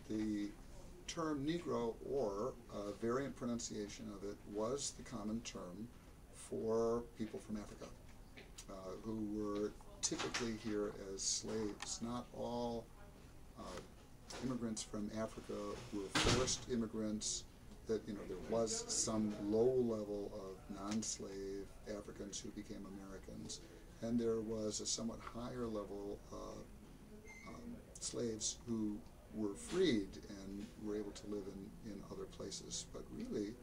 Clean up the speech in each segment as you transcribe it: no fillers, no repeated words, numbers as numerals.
The term Negro, or a variant pronunciation of it, was the common term for people from Africa who were typically here as slaves. Not all immigrants from Africa were forced immigrants. That there was some low level of non-slave Africans who became Americans, and there was a somewhat higher level of slaves who were freed and were able to live in other places. But really,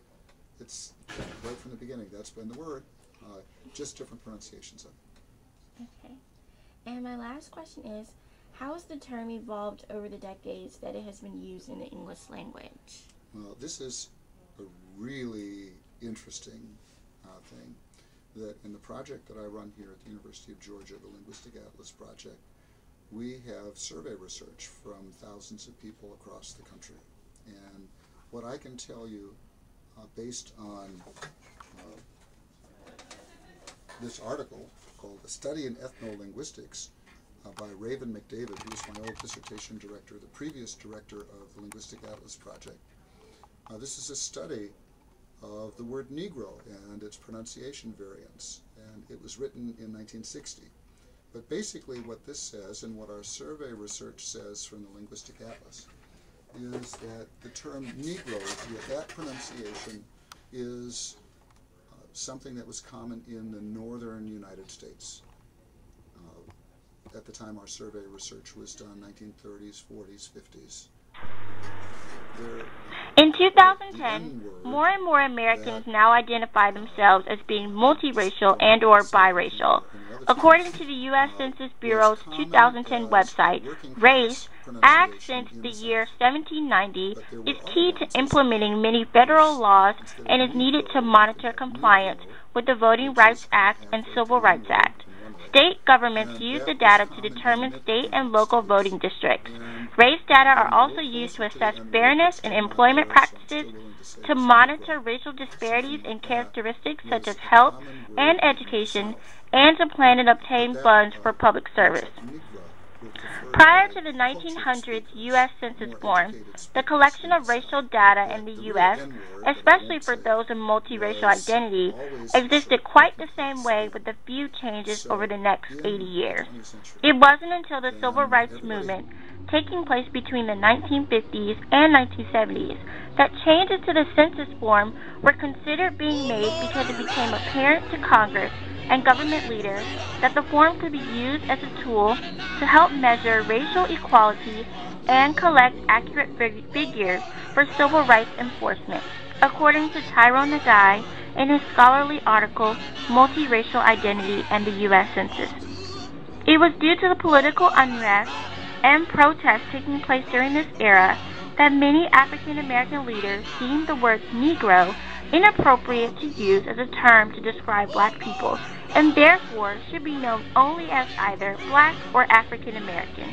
it's right from the beginning. That's been the word, just different pronunciations of it. Okay. And my last question is, how has the term evolved over the decades that it has been used in the English language? Well, this is a really interesting thing, that in the project that I run here at the University of Georgia, the Linguistic Atlas Project, we have survey research from thousands of people across the country. And what I can tell you, based on this article called A Study in Ethnolinguistics by Raven McDavid, who was my old dissertation director, the previous director of the Linguistic Atlas Project. This is a study of the word Negro and its pronunciation variants, and it was written in 1960. But basically what this says, and what our survey research says from the Linguistic Atlas, is that the term Negro, with that pronunciation, is something that was common in the northern United States. At the time our survey research was done, 1930s, 40s, 50s. In 2010, more and more Americans now identify themselves as being multiracial and or biracial. According to the U.S. Census Bureau's 2010 website, race, as since the year 1790, is key to implementing many federal laws and is needed to monitor compliance with the Voting Rights Act and Civil Rights Act. State governments use the data to determine state and local voting districts. Race data are also used to assess fairness in employment practices, to monitor racial disparities in characteristics such as health and education, and to plan and obtain funds for public service. Prior to the 1900s U.S. Census form, the collection of racial data in the U.S., especially for those of multiracial identity, existed quite the same way with a few changes over the next 80 years. It wasn't until the Civil Rights Movement, taking place between the 1950s and 1970s, that changes to the census form were considered being made because it became apparent to Congress and government leaders that the form could be used as a tool to help measure racial equality and collect accurate figures for civil rights enforcement, according to Tyrone Nagai in his scholarly article, Multiracial Identity and the U.S. Census. It was due to the political unrest and protests taking place during this era that many African American leaders deemed the word Negro inappropriate to use as a term to describe black people, and therefore should be known only as either black or African American.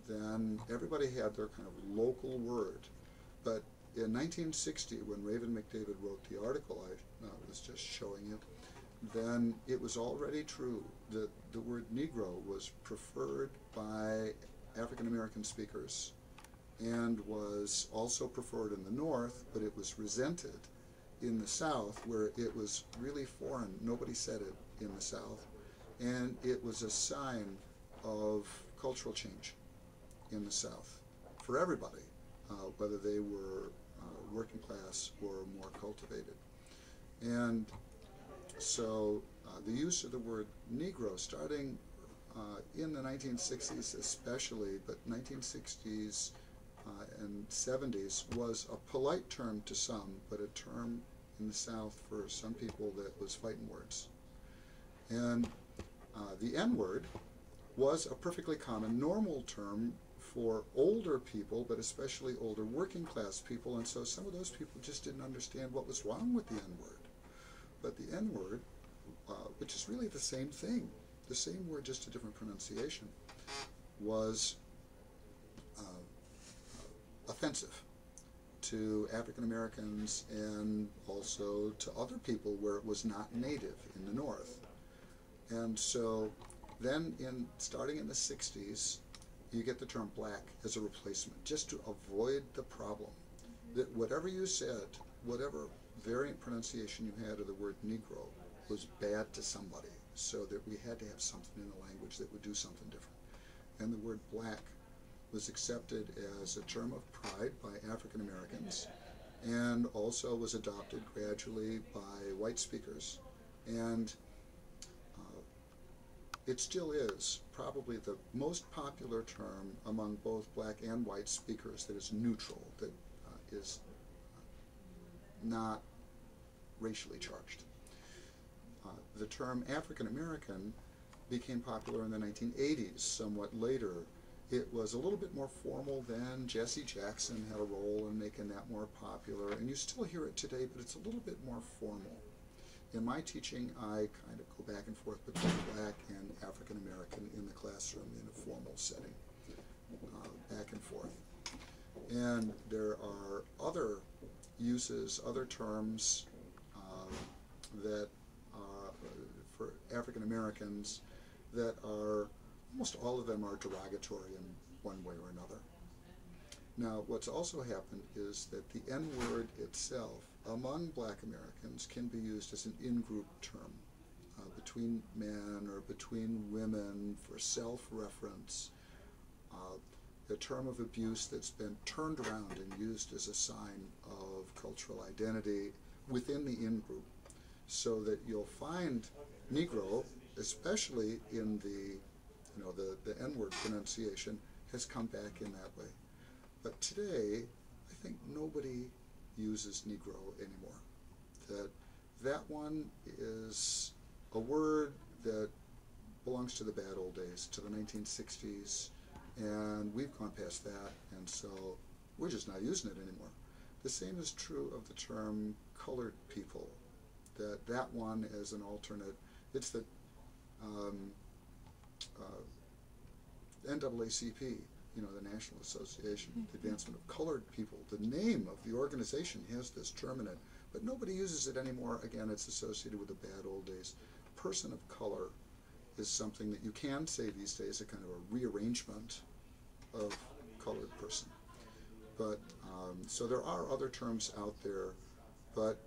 Then everybody had their kind of local word. But in 1960, when Raven McDavid wrote the article I was just showing you, then it was already true that the word Negro was preferred by African American speakers and was also preferred in the North, but it was resented in the South, where it was really foreign. Nobody said it in the South, and it was a sign of cultural change. in the South for everybody, whether they were working class or more cultivated. And so the use of the word Negro, starting in the 1960s especially, but 1960s and 70s, was a polite term to some, but a term in the South for some people that was fighting words. And the N-word was a perfectly common, normal term for older people, but especially older working class people, and so some of those people just didn't understand what was wrong with the N-word. But the N-word, which is really the same thing, the same word, just a different pronunciation, was offensive to African Americans and also to other people where it was not native in the North. And so then starting in the 60s, you get the term black as a replacement, just to avoid the problem that whatever you said, whatever variant pronunciation you had of the word Negro, was bad to somebody, so that we had to have something in the language that would do something different. And the word black was accepted as a term of pride by African Americans, and also was adopted gradually by white speakers. And it still is probably the most popular term among both black and white speakers that is neutral, that is not racially charged. The term African American became popular in the 1980s, somewhat later. It was a little bit more formal then. Jesse Jackson had a role in making that more popular, and you still hear it today, but it's a little bit more formal. In my teaching, I kind of go back and forth between black and African American in the classroom in a formal setting, back and forth. And there are other uses, other terms that for African Americans that are, almost all of them are derogatory in one way or another. Now, what's also happened is that the N-word itself among black Americans can be used as an in-group term between men or between women for self-reference, a term of abuse that's been turned around and used as a sign of cultural identity within the in-group, so that you'll find Negro, especially in the N-word pronunciation, has come back in that way. But today, I think nobody uses Negro anymore. That one is a word that belongs to the bad old days, to the 1960s, and we've gone past that, and so we're just not using it anymore. The same is true of the term colored people, that one as an alternate. It's the NAACP, the National Association for the Advancement of Colored People. The name of the organization has this term in it, but nobody uses it anymore. Again, it's associated with the bad old days. Person of color is something that you can say these days, a kind of a rearrangement of colored person. But so there are other terms out there, but